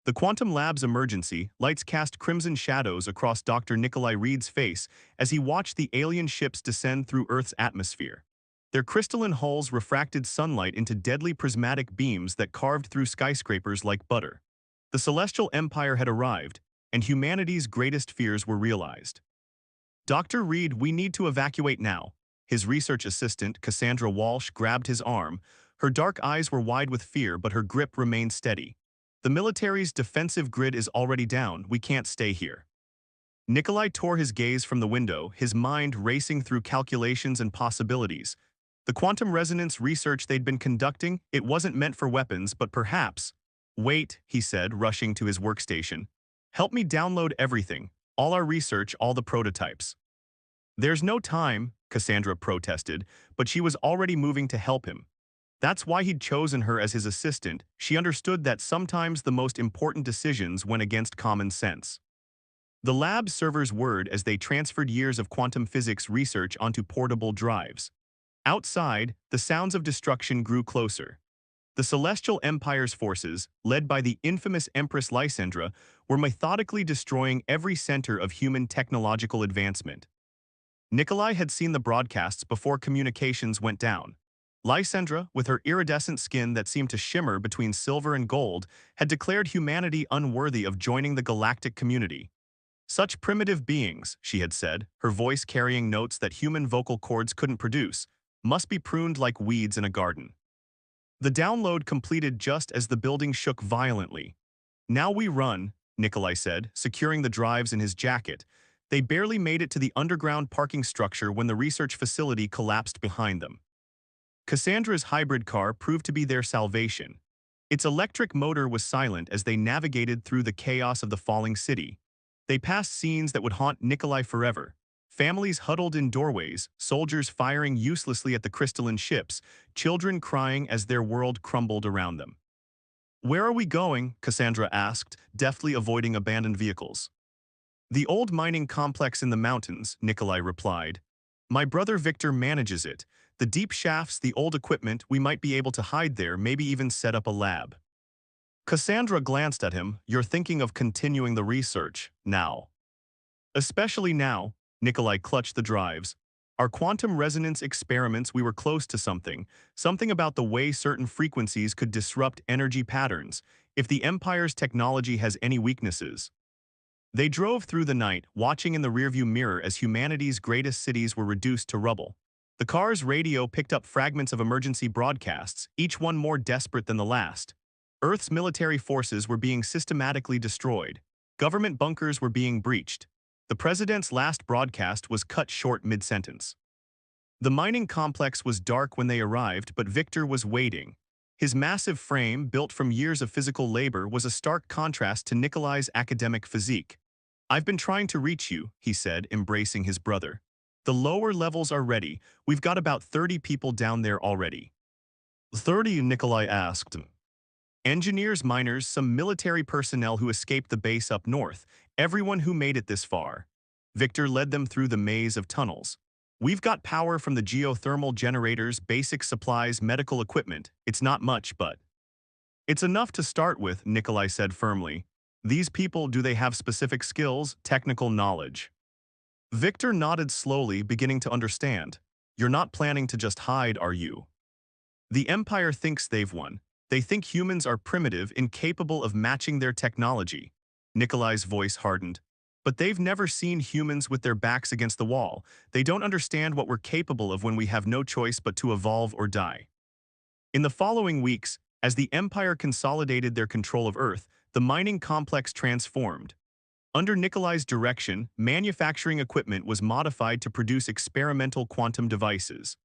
The Quantum Lab's emergency lights cast crimson shadows across Dr. Nikolai Reed's face as he watched the alien ships descend through Earth's atmosphere. Their crystalline hulls refracted sunlight into deadly prismatic beams that carved through skyscrapers like butter. The Celestial Empire had arrived, and humanity's greatest fears were realized. Dr. Reed, we need to evacuate now. His research assistant, Cassandra Walsh, grabbed his arm. Her dark eyes were wide with fear, but her grip remained steady. The military's defensive grid is already down. We can't stay here. Nikolai tore his gaze from the window, his mind racing through calculations and possibilities. The quantum resonance research they'd been conducting, it wasn't meant for weapons, but perhaps. Wait, he said, rushing to his workstation. Help me download everything, all our research, all the prototypes. There's no time, Cassandra protested, but she was already moving to help him. That's why he'd chosen her as his assistant. She understood that sometimes the most important decisions went against common sense. The lab servers whirred as they transferred years of quantum physics research onto portable drives. Outside, the sounds of destruction grew closer. The Celestial Empire's forces, led by the infamous Empress Lysandra, were methodically destroying every center of human technological advancement. Nikolai had seen the broadcasts before communications went down. Lysandra, with her iridescent skin that seemed to shimmer between silver and gold, had declared humanity unworthy of joining the galactic community. Such primitive beings, she had said, her voice carrying notes that human vocal cords couldn't produce, must be pruned like weeds in a garden. The download completed just as the building shook violently. Now we run, Nikolai said, securing the drives in his jacket. They barely made it to the underground parking structure when the research facility collapsed behind them. Cassandra's hybrid car proved to be their salvation. Its electric motor was silent as they navigated through the chaos of the falling city. They passed scenes that would haunt Nikolai forever. Families huddled in doorways, soldiers firing uselessly at the crystalline ships, children crying as their world crumbled around them. Where are we going? Cassandra asked, deftly avoiding abandoned vehicles. The old mining complex in the mountains, Nikolai replied. My brother Victor manages it. The deep shafts, the old equipment, we might be able to hide there, maybe even set up a lab. Cassandra glanced at him. You're thinking of continuing the research, now. Especially now, Nikolai clutched the drives. Our quantum resonance experiments, we were close to something about the way certain frequencies could disrupt energy patterns, if the Empire's technology has any weaknesses. They drove through the night, watching in the rearview mirror as humanity's greatest cities were reduced to rubble. The car's radio picked up fragments of emergency broadcasts, each one more desperate than the last. Earth's military forces were being systematically destroyed. Government bunkers were being breached. The president's last broadcast was cut short mid-sentence. The mining complex was dark when they arrived, but Victor was waiting. His massive frame, built from years of physical labor, was a stark contrast to Nikolai's academic physique. I've been trying to reach you, he said, embracing his brother. The lower levels are ready. We've got about 30 people down there already. 30? Nikolai asked. Engineers, miners, some military personnel who escaped the base up north, everyone who made it this far. Victor led them through the maze of tunnels. We've got power from the geothermal generators, basic supplies, medical equipment. It's not much, but it's enough to start with, Nikolai said firmly. These people, do they have specific skills, technical knowledge? Victor nodded slowly, beginning to understand. You're not planning to just hide, are you? The Empire thinks they've won. They think humans are primitive, incapable of matching their technology. Nikolai's voice hardened. But they've never seen humans with their backs against the wall. They don't understand what we're capable of when we have no choice but to evolve or die. In the following weeks, as the Empire consolidated their control of Earth, the mining complex transformed. Under Nikolai's direction, manufacturing equipment was modified to produce experimental quantum devices.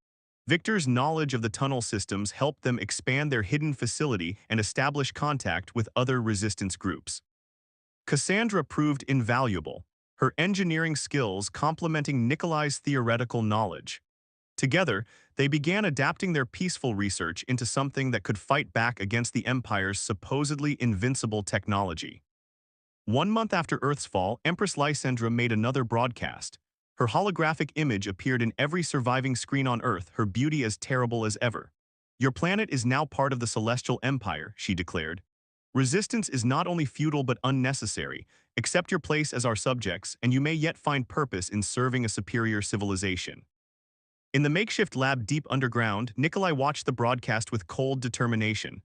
Victor's knowledge of the tunnel systems helped them expand their hidden facility and establish contact with other resistance groups. Cassandra proved invaluable, her engineering skills complementing Nikolai's theoretical knowledge. Together, they began adapting their peaceful research into something that could fight back against the Empire's supposedly invincible technology. 1 month after Earth's fall, Empress Lysandra made another broadcast. Her holographic image appeared in every surviving screen on Earth, her beauty as terrible as ever. Your planet is now part of the Celestial Empire, she declared. Resistance is not only futile but unnecessary. Accept your place as our subjects, and you may yet find purpose in serving a superior civilization. In the makeshift lab deep underground, Nikolai watched the broadcast with cold determination.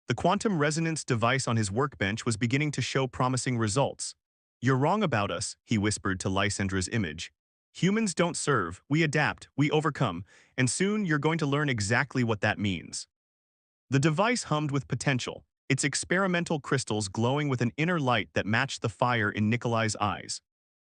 The quantum resonance device on his workbench was beginning to show promising results. "You're wrong about us," he whispered to Lysandra's image. "Humans don't serve, we adapt, we overcome, and soon you're going to learn exactly what that means." The device hummed with potential, its experimental crystals glowing with an inner light that matched the fire in Nikolai's eyes.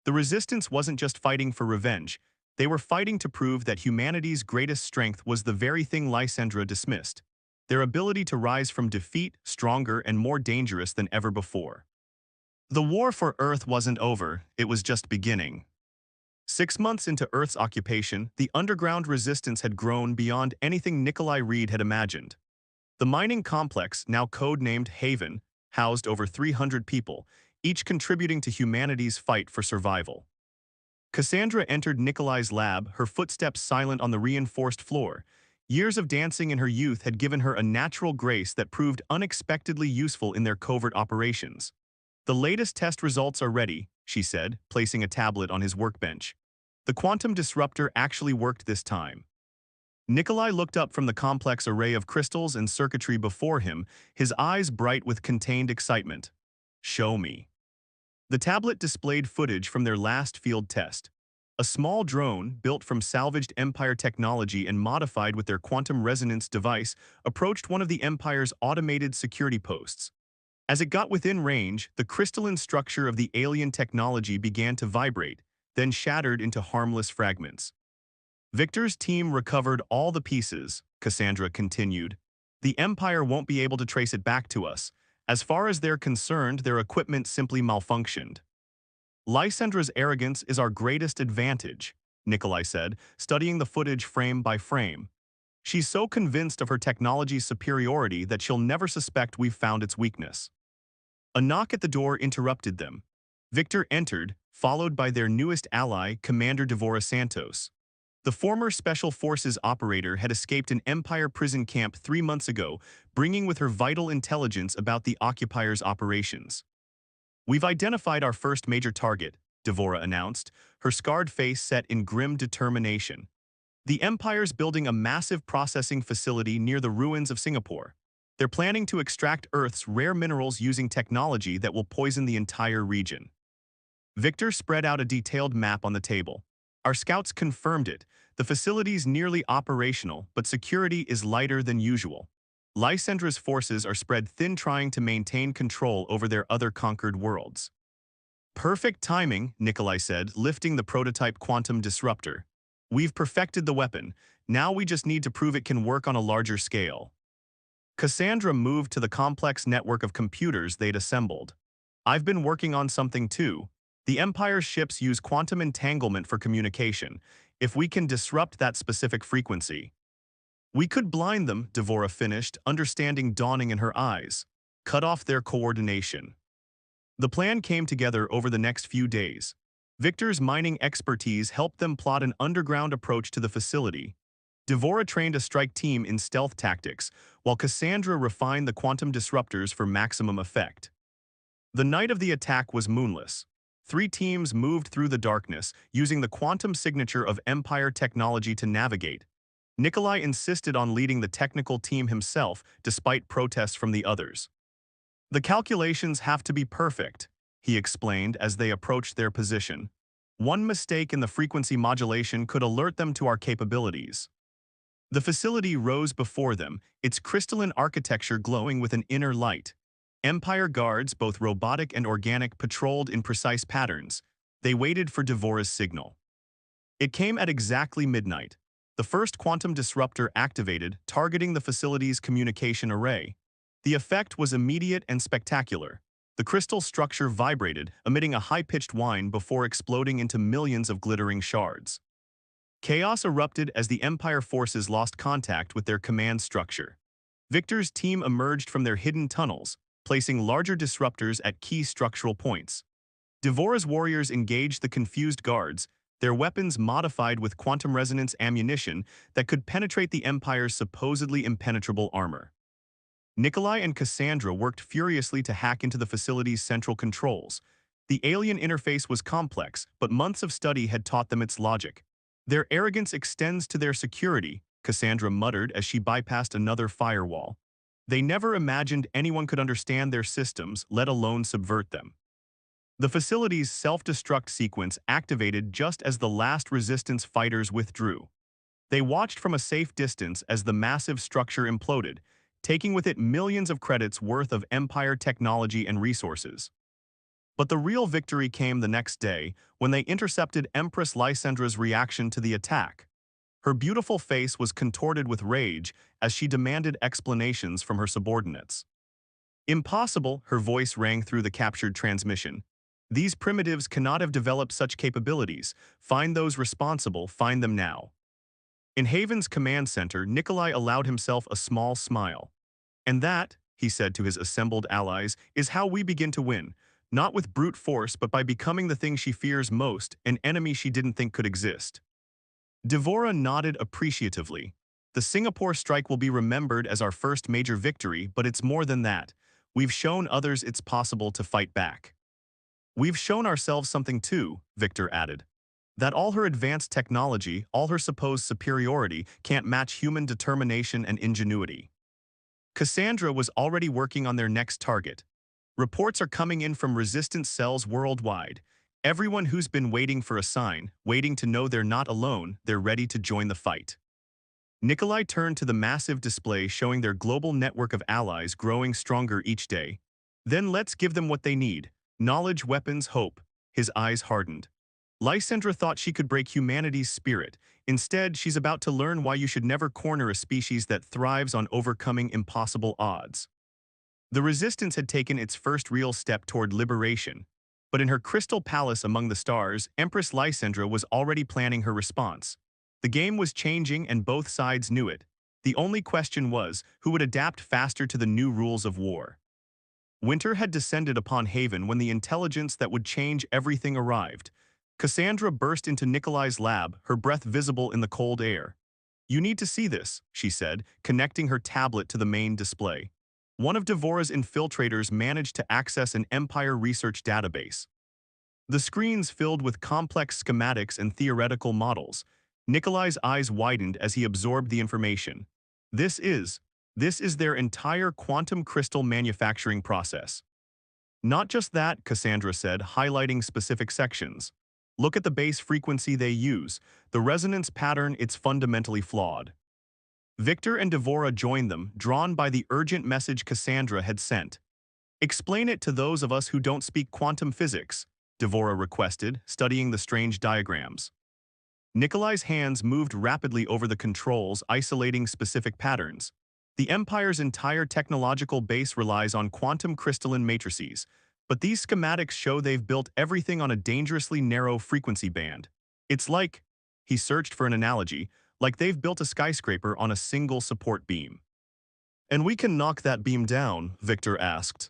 The resistance wasn't just fighting for revenge, they were fighting to prove that humanity's greatest strength was the very thing Lysandra dismissed: their ability to rise from defeat stronger and more dangerous than ever before. The war for Earth wasn't over, it was just beginning. 6 months into Earth's occupation, the underground resistance had grown beyond anything Nikolai Reed had imagined. The mining complex, now code-named Haven, housed over 300 people, each contributing to humanity's fight for survival. Cassandra entered Nikolai's lab, her footsteps silent on the reinforced floor. Years of dancing in her youth had given her a natural grace that proved unexpectedly useful in their covert operations. "The latest test results are ready," she said, placing a tablet on his workbench. "The quantum disruptor actually worked this time." Nikolai looked up from the complex array of crystals and circuitry before him, his eyes bright with contained excitement. "Show me." The tablet displayed footage from their last field test. A small drone, built from salvaged Empire technology and modified with their quantum resonance device, approached one of the Empire's automated security posts. As it got within range, the crystalline structure of the alien technology began to vibrate, then shattered into harmless fragments. "Victor's team recovered all the pieces," Cassandra continued. "The Empire won't be able to trace it back to us. As far as they're concerned, their equipment simply malfunctioned." "Lysandra's arrogance is our greatest advantage," Nikolai said, studying the footage frame by frame. "She's so convinced of her technology's superiority that she'll never suspect we've found its weakness." A knock at the door interrupted them. Victor entered, followed by their newest ally, Commander Devora Santos. The former Special Forces operator had escaped an Empire prison camp 3 months ago, bringing with her vital intelligence about the Occupier's operations. "We've identified our first major target," Devora announced, her scarred face set in grim determination. "The Empire's building a massive processing facility near the ruins of Singapore. They're planning to extract Earth's rare minerals using technology that will poison the entire region." Victor spread out a detailed map on the table. "Our scouts confirmed it. The facility's nearly operational, but security is lighter than usual. Lysandra's forces are spread thin trying to maintain control over their other conquered worlds." "Perfect timing," Nikolai said, lifting the prototype quantum disruptor. "We've perfected the weapon. Now we just need to prove it can work on a larger scale." Cassandra moved to the complex network of computers they'd assembled. "I've been working on something too. The Empire's ships use quantum entanglement for communication. If we can disrupt that specific frequency—" "We could blind them," Devora finished, understanding dawning in her eyes. "Cut off their coordination." The plan came together over the next few days. Victor's mining expertise helped them plot an underground approach to the facility. Devora trained a strike team in stealth tactics, while Cassandra refined the quantum disruptors for maximum effect. The night of the attack was moonless. 3 teams moved through the darkness, using the quantum signature of Empire technology to navigate. Nikolai insisted on leading the technical team himself, despite protests from the others. "The calculations have to be perfect," he explained as they approached their position. "One mistake in the frequency modulation could alert them to our capabilities." The facility rose before them, its crystalline architecture glowing with an inner light. Empire guards, both robotic and organic, patrolled in precise patterns. They waited for Devora's signal. It came at exactly midnight. The first quantum disruptor activated, targeting the facility's communication array. The effect was immediate and spectacular. The crystal structure vibrated, emitting a high-pitched whine before exploding into millions of glittering shards. Chaos erupted as the Empire forces lost contact with their command structure. Victor's team emerged from their hidden tunnels, placing larger disruptors at key structural points. Devora's warriors engaged the confused guards, their weapons modified with quantum resonance ammunition that could penetrate the Empire's supposedly impenetrable armor. Nikolai and Cassandra worked furiously to hack into the facility's central controls. The alien interface was complex, but months of study had taught them its logic. Their arrogance extends to their security, Cassandra muttered as she bypassed another firewall. They never imagined anyone could understand their systems, let alone subvert them. The facility's self-destruct sequence activated just as the last resistance fighters withdrew. They watched from a safe distance as the massive structure imploded, taking with it millions of credits worth of Empire technology and resources. But the real victory came the next day when they intercepted Empress Lysandra's reaction to the attack. Her beautiful face was contorted with rage as she demanded explanations from her subordinates. Impossible, her voice rang through the captured transmission. These primitives cannot have developed such capabilities. Find those responsible, find them now. In Haven's command center, Nikolai allowed himself a small smile. And that, he said to his assembled allies, is how we begin to win, not with brute force but by becoming the thing she fears most, an enemy she didn't think could exist. Devora nodded appreciatively. The Singapore strike will be remembered as our first major victory, but it's more than that. We've shown others it's possible to fight back. We've shown ourselves something too, Victor added. That all her advanced technology, all her supposed superiority, can't match human determination and ingenuity. Cassandra was already working on their next target. Reports are coming in from resistance cells worldwide. Everyone who's been waiting for a sign, waiting to know they're not alone, they're ready to join the fight. Nikolai turned to the massive display showing their global network of allies growing stronger each day. Then let's give them what they need. Knowledge, weapons, hope. His eyes hardened. Lysandra thought she could break humanity's spirit. Instead, she's about to learn why you should never corner a species that thrives on overcoming impossible odds. The Resistance had taken its first real step toward liberation. But in her crystal palace among the stars, Empress Lysandra was already planning her response. The game was changing and both sides knew it. The only question was, who would adapt faster to the new rules of war? Winter had descended upon Haven when the intelligence that would change everything arrived. Cassandra burst into Nikolai's lab, her breath visible in the cold air. You need to see this, she said, connecting her tablet to the main display. One of Devora's infiltrators managed to access an Empire research database. The screens filled with complex schematics and theoretical models. Nikolai's eyes widened as he absorbed the information. This is their entire quantum crystal manufacturing process. Not just that, Cassandra said, highlighting specific sections. Look at the base frequency they use. The resonance pattern, it's fundamentally flawed. Victor and Devora joined them, drawn by the urgent message Cassandra had sent. Explain it to those of us who don't speak quantum physics, Devora requested, studying the strange diagrams. Nikolai's hands moved rapidly over the controls, isolating specific patterns. The Empire's entire technological base relies on quantum crystalline matrices, but these schematics show they've built everything on a dangerously narrow frequency band. It's like, he searched for an analogy, like they've built a skyscraper on a single support beam. And we can knock that beam down, Victor asked.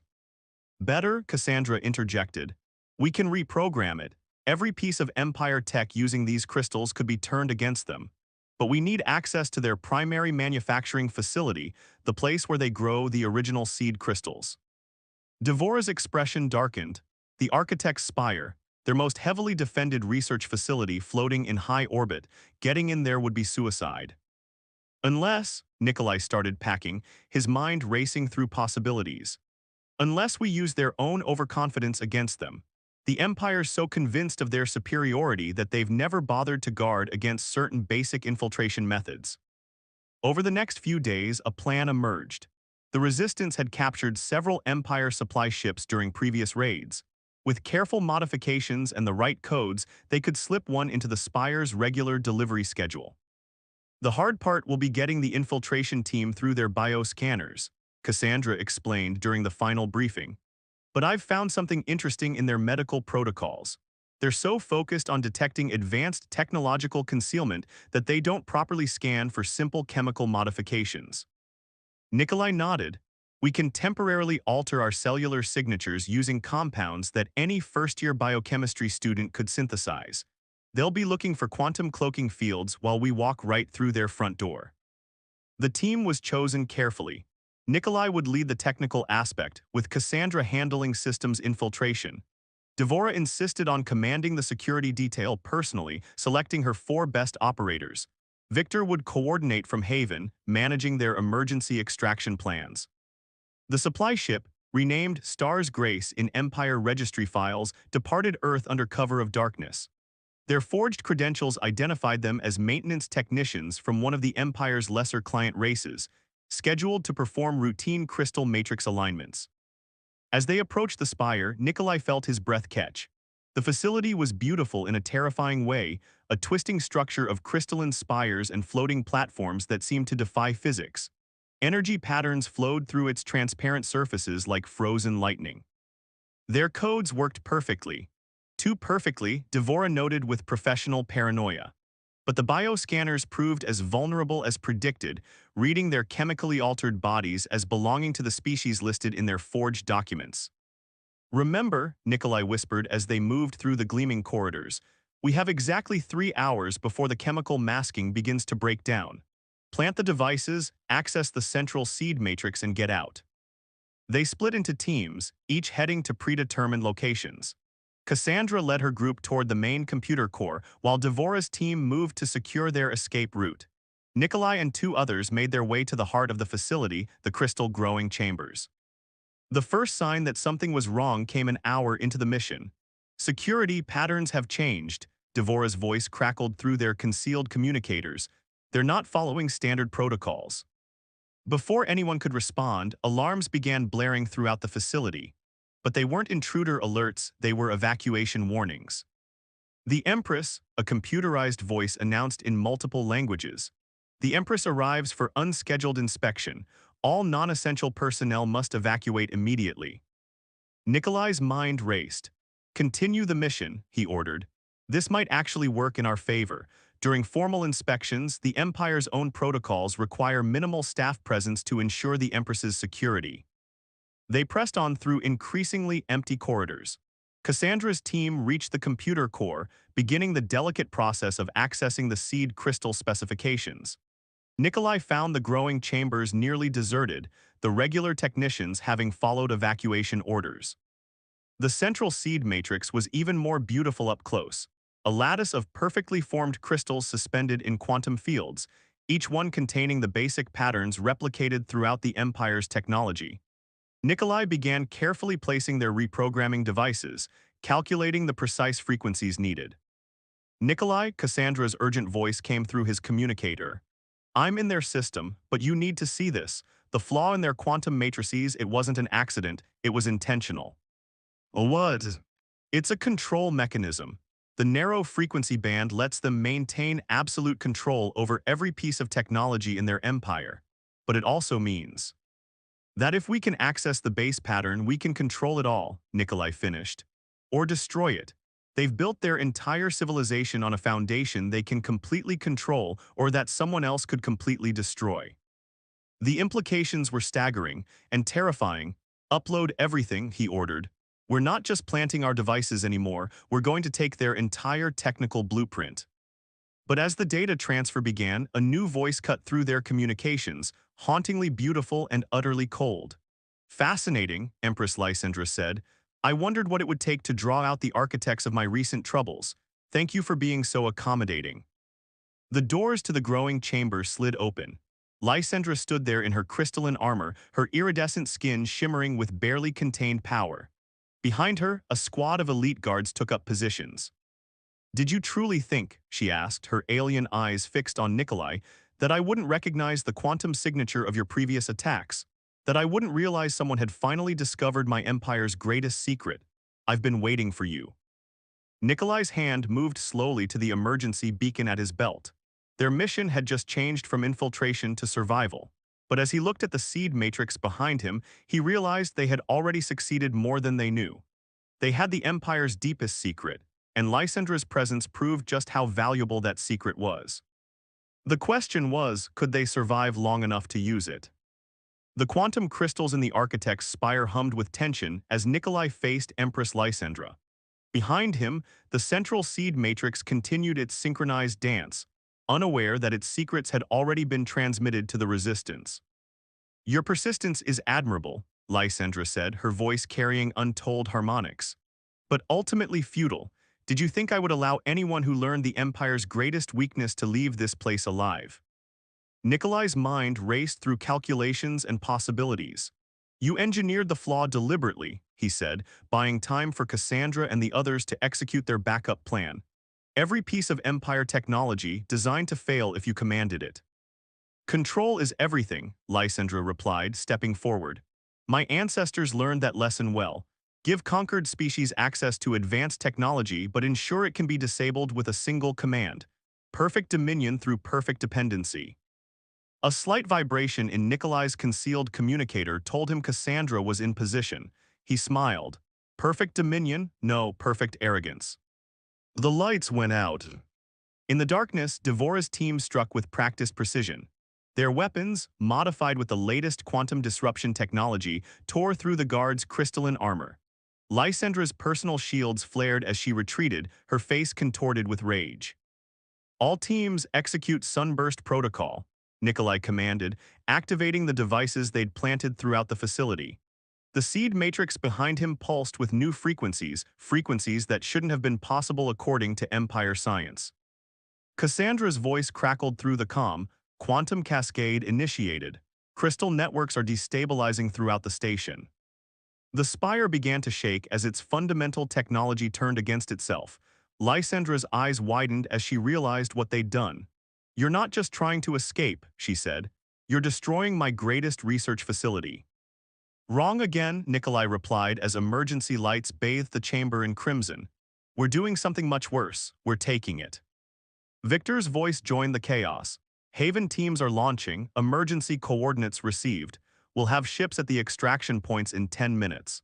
Better, Cassandra interjected. We can reprogram it. Every piece of Empire tech using these crystals could be turned against them. But we need access to their primary manufacturing facility, the place where they grow the original seed crystals. Devora's expression darkened. The Architect's Spire, their most heavily defended research facility floating in high orbit, getting in there would be suicide. Unless, Nikolai started packing, his mind racing through possibilities. Unless we use their own overconfidence against them. The Empire's so convinced of their superiority that they've never bothered to guard against certain basic infiltration methods. Over the next few days, a plan emerged. The Resistance had captured several Empire supply ships during previous raids. With careful modifications and the right codes, they could slip one into the Spire's regular delivery schedule. The hard part will be getting the infiltration team through their bioscanners, Cassandra explained during the final briefing. But I've found something interesting in their medical protocols. They're so focused on detecting advanced technological concealment that they don't properly scan for simple chemical modifications. Nikolai nodded. We can temporarily alter our cellular signatures using compounds that any first-year biochemistry student could synthesize. They'll be looking for quantum cloaking fields while we walk right through their front door. The team was chosen carefully. Nikolai would lead the technical aspect, with Cassandra handling systems infiltration. Devora insisted on commanding the security detail personally, selecting her 4 best operators. Victor would coordinate from Haven, managing their emergency extraction plans. The supply ship, renamed Star's Grace in Empire registry files, departed Earth under cover of darkness. Their forged credentials identified them as maintenance technicians from one of the Empire's lesser client races, scheduled to perform routine crystal matrix alignments. As they approached the spire, Nikolai felt his breath catch. The facility was beautiful in a terrifying way, a twisting structure of crystalline spires and floating platforms that seemed to defy physics. Energy patterns flowed through its transparent surfaces like frozen lightning. Their codes worked perfectly. Too perfectly, Devora noted with professional paranoia. But the bioscanners proved as vulnerable as predicted, reading their chemically altered bodies as belonging to the species listed in their forged documents. "Remember," Nikolai whispered as they moved through the gleaming corridors, "we have exactly 3 hours before the chemical masking begins to break down. Plant the devices, access the central seed matrix, and get out." They split into teams, each heading to predetermined locations. Cassandra led her group toward the main computer core, while Devora's team moved to secure their escape route. Nikolai and 2 others made their way to the heart of the facility, the crystal growing chambers. The first sign that something was wrong came an hour into the mission. "Security patterns have changed," Devora's voice crackled through their concealed communicators. "They're not following standard protocols." Before anyone could respond, alarms began blaring throughout the facility. But they weren't intruder alerts, they were evacuation warnings. "The Empress," a computerized voice announced in multiple languages. "The Empress arrives for unscheduled inspection. All non-essential personnel must evacuate immediately." Nikolai's mind raced. "Continue the mission," he ordered. "This might actually work in our favor. During formal inspections, the Empire's own protocols require minimal staff presence to ensure the Empress's security." They pressed on through increasingly empty corridors. Cassandra's team reached the computer core, beginning the delicate process of accessing the seed crystal specifications. Nikolai found the growing chambers nearly deserted, the regular technicians having followed evacuation orders. The central seed matrix was even more beautiful up close, a lattice of perfectly formed crystals suspended in quantum fields, each one containing the basic patterns replicated throughout the Empire's technology. Nikolai began carefully placing their reprogramming devices, calculating the precise frequencies needed. "Nikolai," Cassandra's urgent voice came through his communicator. "I'm in their system, but you need to see this. The flaw in their quantum matrices, it wasn't an accident, it was intentional." "What?" "It's a control mechanism. The narrow frequency band lets them maintain absolute control over every piece of technology in their empire. But it also means that if we can access the base pattern, we can control it all," Nikolai finished. "Or destroy it. They've built their entire civilization on a foundation they can completely control or that someone else could completely destroy." The implications were staggering and terrifying. "Upload everything," he ordered. "We're not just planting our devices anymore, we're going to take their entire technical blueprint." But as the data transfer began, a new voice cut through their communications, hauntingly beautiful and utterly cold. "Fascinating," Empress Lysandra said. "I wondered what it would take to draw out the architects of my recent troubles. Thank you for being so accommodating." The doors to the growing chamber slid open. Lysandra stood there in her crystalline armor, her iridescent skin shimmering with barely contained power. Behind her, a squad of elite guards took up positions. "Did you truly think," she asked, her alien eyes fixed on Nikolai, "that I wouldn't recognize the quantum signature of your previous attacks? That I wouldn't realize someone had finally discovered my empire's greatest secret? I've been waiting for you." Nikolai's hand moved slowly to the emergency beacon at his belt. Their mission had just changed from infiltration to survival. But as he looked at the seed matrix behind him, he realized they had already succeeded more than they knew. They had the Empire's deepest secret, and Lysandra's presence proved just how valuable that secret was. The question was, could they survive long enough to use it? The quantum crystals in the architect's spire hummed with tension as Nikolai faced Empress Lysandra. Behind him, the central seed matrix continued its synchronized dance, unaware that its secrets had already been transmitted to the resistance. Your persistence is admirable, Lysandra said, her voice carrying untold harmonics. But ultimately futile. Did you think I would allow anyone who learned the Empire's greatest weakness to leave this place alive? Nikolai's mind raced through calculations and possibilities. You engineered the flaw deliberately, he said, buying time for Cassandra and the others to execute their backup plan. Every piece of Empire technology designed to fail if you commanded it. Control is everything, Lysandra replied, stepping forward. My ancestors learned that lesson well. Give conquered species access to advanced technology, but ensure it can be disabled with a single command. Perfect dominion through perfect dependency. A slight vibration in Nikolai's concealed communicator told him Cassandra was in position. He smiled. Perfect dominion? No, perfect arrogance. The lights went out. In the darkness, Devora's team struck with practiced precision. Their weapons, modified with the latest quantum disruption technology, tore through the guards' crystalline armor. Lysandra's personal shields flared as she retreated, her face contorted with rage. All teams execute Sunburst Protocol, Nikolai commanded, activating the devices they'd planted throughout the facility. The seed matrix behind him pulsed with new frequencies that shouldn't have been possible according to Empire science. Cassandra's voice crackled through the comm. Quantum cascade initiated. Crystal networks are destabilizing throughout the station. The spire began to shake as its fundamental technology turned against itself. Lysandra's eyes widened as she realized what they'd done. You're not just trying to escape, she said. You're destroying my greatest research facility. Wrong again, Nikolai replied as emergency lights bathed the chamber in crimson. We're doing something much worse. We're taking it. Victor's voice joined the chaos. Haven teams are launching, emergency coordinates received. We'll have ships at the extraction points in 10 minutes.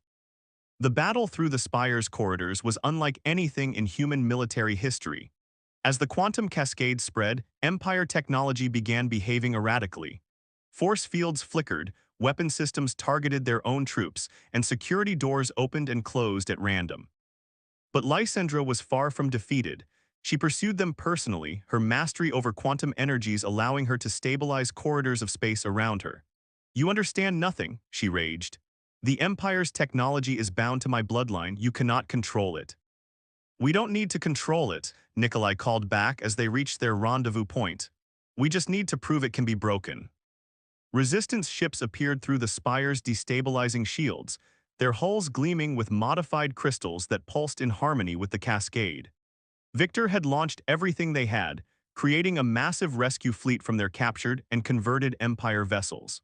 The battle through the spire's corridors was unlike anything in human military history. As the quantum cascade spread, Empire technology began behaving erratically. Force fields flickered, weapon systems targeted their own troops, and security doors opened and closed at random. But Lysandra was far from defeated. She pursued them personally, her mastery over quantum energies allowing her to stabilize corridors of space around her. You understand nothing, she raged. The Empire's technology is bound to my bloodline, you cannot control it. We don't need to control it, Nikolai called back as they reached their rendezvous point. We just need to prove it can be broken. Resistance ships appeared through the spire's destabilizing shields, their hulls gleaming with modified crystals that pulsed in harmony with the cascade. Victor had launched everything they had, creating a massive rescue fleet from their captured and converted Empire vessels.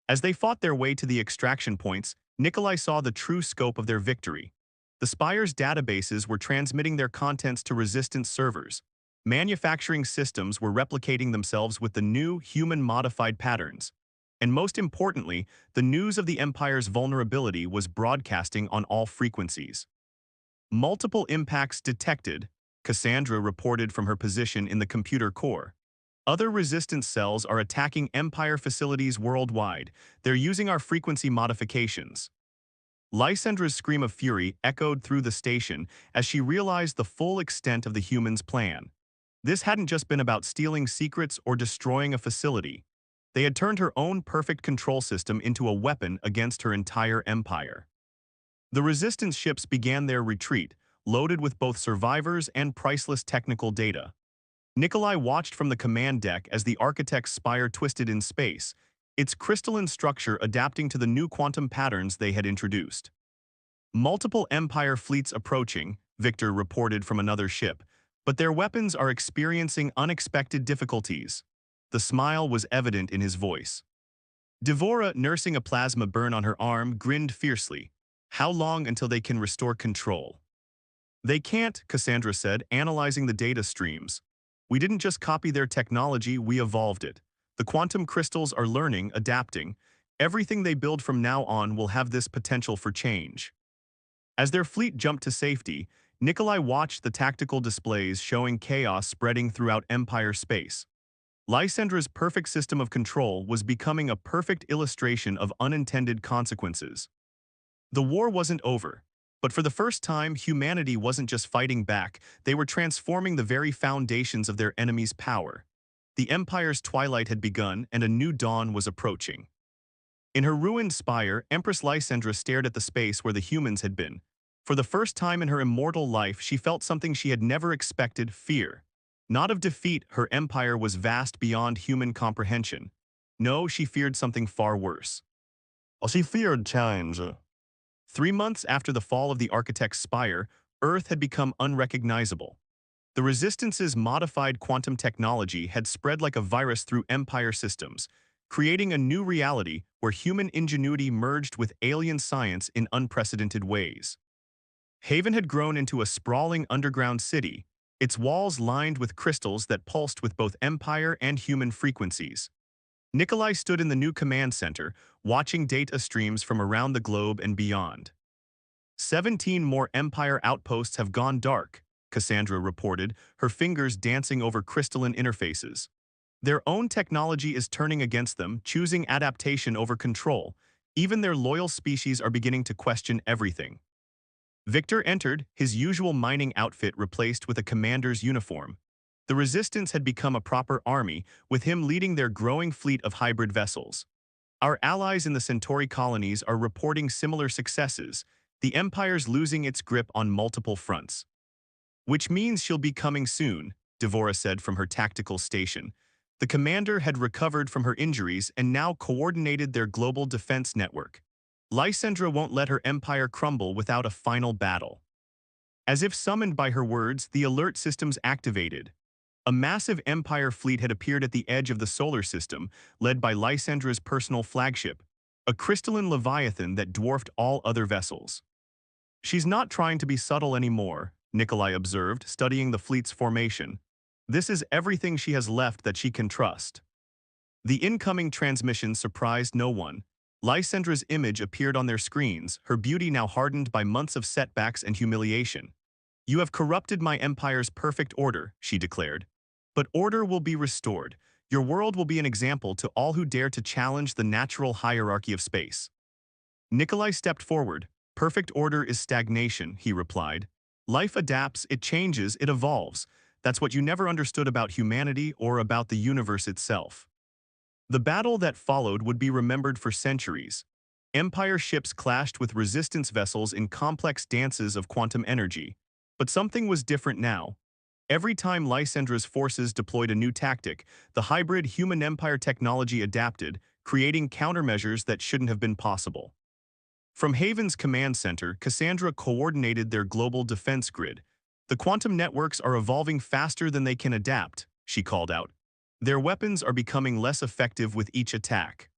As they fought their way to the extraction points, Nikolai saw the true scope of their victory. The Spire's databases were transmitting their contents to Resistance servers. Manufacturing systems were replicating themselves with the new human-modified patterns. And most importantly, the news of the Empire's vulnerability was broadcasting on all frequencies. Multiple impacts detected, Cassandra reported from her position in the computer core. Other resistance cells are attacking Empire facilities worldwide. They're using our frequency modifications. Lysandra's scream of fury echoed through the station as she realized the full extent of the humans' plan. This hadn't just been about stealing secrets or destroying a facility. They had turned her own perfect control system into a weapon against her entire empire. The resistance ships began their retreat, loaded with both survivors and priceless technical data. Nikolai watched from the command deck as the Architect's spire twisted in space, its crystalline structure adapting to the new quantum patterns they had introduced. Multiple Empire fleets approaching, Victor reported from another ship, but their weapons are experiencing unexpected difficulties. The smile was evident in his voice. Devora, nursing a plasma burn on her arm, grinned fiercely. How long until they can restore control? They can't, Cassandra said, analyzing the data streams. We didn't just copy their technology, we evolved it. The quantum crystals are learning, adapting. Everything they build from now on will have this potential for change. As their fleet jumped to safety, Nikolai watched the tactical displays showing chaos spreading throughout Empire space. Lysandra's perfect system of control was becoming a perfect illustration of unintended consequences. The war wasn't over. But for the first time, humanity wasn't just fighting back, they were transforming the very foundations of their enemy's power. The Empire's twilight had begun and a new dawn was approaching. In her ruined spire, Empress Lysandra stared at the space where the humans had been. For the first time in her immortal life, she felt something she had never expected: fear. Not of defeat, her empire was vast beyond human comprehension. No, she feared something far worse. She feared change. 3 months after the fall of the architect's spire, Earth had become unrecognizable. The Resistance's modified quantum technology had spread like a virus through empire systems, creating a new reality where human ingenuity merged with alien science in unprecedented ways. Haven had grown into a sprawling underground city, its walls lined with crystals that pulsed with both empire and human frequencies. Nikolai stood in the new command center, watching data streams from around the globe and beyond. 17 more Empire outposts have gone dark, Cassandra reported, her fingers dancing over crystalline interfaces. Their own technology is turning against them, choosing adaptation over control. Even their loyal species are beginning to question everything. Victor entered, his usual mining outfit replaced with a commander's uniform. The Resistance had become a proper army, with him leading their growing fleet of hybrid vessels. Our allies in the Centauri colonies are reporting similar successes, the Empire's losing its grip on multiple fronts. Which means she'll be coming soon, Devora said from her tactical station. The commander had recovered from her injuries and now coordinated their global defense network. Lysandra won't let her empire crumble without a final battle. As if summoned by her words, the alert systems activated. A massive empire fleet had appeared at the edge of the solar system, led by Lysandra's personal flagship, a crystalline leviathan that dwarfed all other vessels. She's not trying to be subtle anymore, Nikolai observed, studying the fleet's formation. This is everything she has left that she can trust. The incoming transmission surprised no one. Lysandra's image appeared on their screens, her beauty now hardened by months of setbacks and humiliation. "You have corrupted my empire's perfect order," she declared. "But order will be restored. Your world will be an example to all who dare to challenge the natural hierarchy of space." Nikolai stepped forward. "Perfect order is stagnation," he replied. "Life adapts, it changes, it evolves. That's what you never understood about humanity or about the universe itself." The battle that followed would be remembered for centuries. Empire ships clashed with resistance vessels in complex dances of quantum energy. But something was different now. Every time Lysandra's forces deployed a new tactic, the hybrid human-empire technology adapted, creating countermeasures that shouldn't have been possible. From Haven's command center, Cassandra coordinated their global defense grid. "The quantum networks are evolving faster than they can adapt," she called out. "Their weapons are becoming less effective with each attack."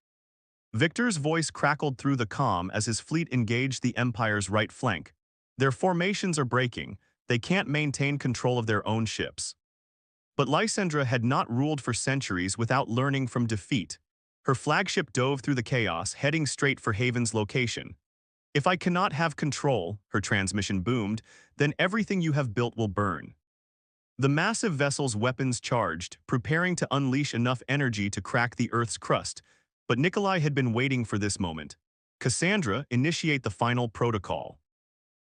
Victor's voice crackled through the calm as his fleet engaged the Empire's right flank. "Their formations are breaking. They can't maintain control of their own ships." But Lysandra had not ruled for centuries without learning from defeat. Her flagship dove through the chaos, heading straight for Haven's location. "If I cannot have control," her transmission boomed, "then everything you have built will burn." The massive vessel's weapons charged, preparing to unleash enough energy to crack the Earth's crust. But Nikolai had been waiting for this moment. "Cassandra, initiate the final protocol."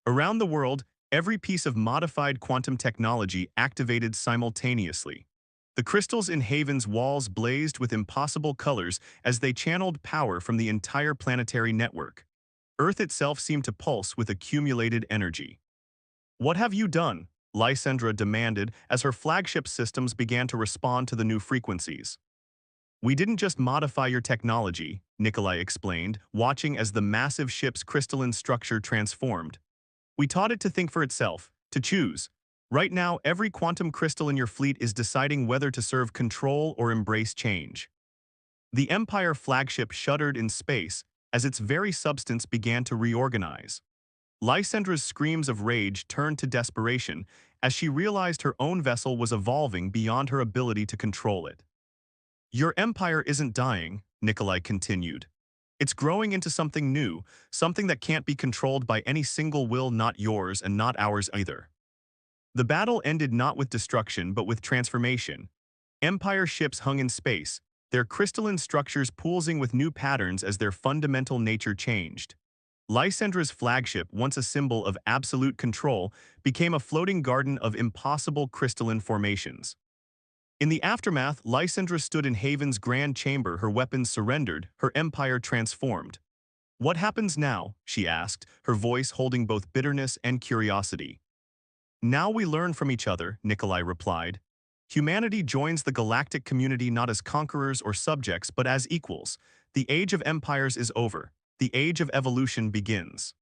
Around the world, every piece of modified quantum technology activated simultaneously. The crystals in Haven's walls blazed with impossible colors as they channeled power from the entire planetary network. Earth itself seemed to pulse with accumulated energy. "What have you done?" Lysandra demanded as her flagship systems began to respond to the new frequencies. "We didn't just modify your technology," Nikolai explained, watching as the massive ship's crystalline structure transformed. "We taught it to think for itself, to choose. Right now, every quantum crystal in your fleet is deciding whether to serve control or embrace change." The Empire flagship shuddered in space as its very substance began to reorganize. Lysandra's screams of rage turned to desperation as she realized her own vessel was evolving beyond her ability to control it. "Your empire isn't dying," Nikolai continued. "It's growing into something new, something that can't be controlled by any single will, not yours and not ours either." The battle ended not with destruction but with transformation. Empire ships hung in space, their crystalline structures pulsing with new patterns as their fundamental nature changed. Lysandra's flagship, once a symbol of absolute control, became a floating garden of impossible crystalline formations. In the aftermath, Lysandra stood in Haven's grand chamber, her weapons surrendered, her empire transformed. "What happens now?" she asked, her voice holding both bitterness and curiosity. "Now we learn from each other," Nikolai replied. "Humanity joins the galactic community not as conquerors or subjects, but as equals. The age of empires is over. The age of evolution begins."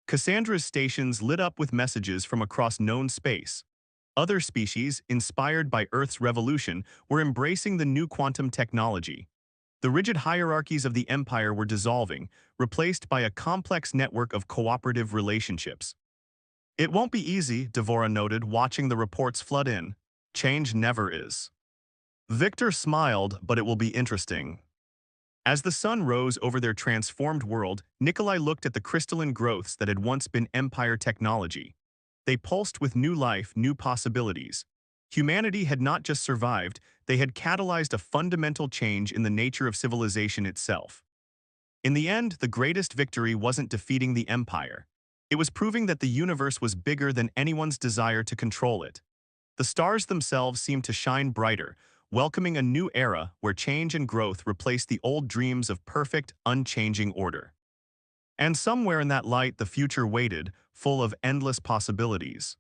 Cassandra's stations lit up with messages from across known space. Other species, inspired by Earth's revolution, were embracing the new quantum technology. The rigid hierarchies of the empire were dissolving, replaced by a complex network of cooperative relationships. "It won't be easy," Devora noted, watching the reports flood in. "Change never is." Victor smiled, "But it will be interesting." As the sun rose over their transformed world, Nikolai looked at the crystalline growths that had once been Empire technology. They pulsed with new life, new possibilities. Humanity had not just survived, they had catalyzed a fundamental change in the nature of civilization itself. In the end, the greatest victory wasn't defeating the Empire. It was proving that the universe was bigger than anyone's desire to control it. The stars themselves seemed to shine brighter, welcoming a new era where change and growth replaced the old dreams of perfect, unchanging order. And somewhere in that light the future waited, full of endless possibilities.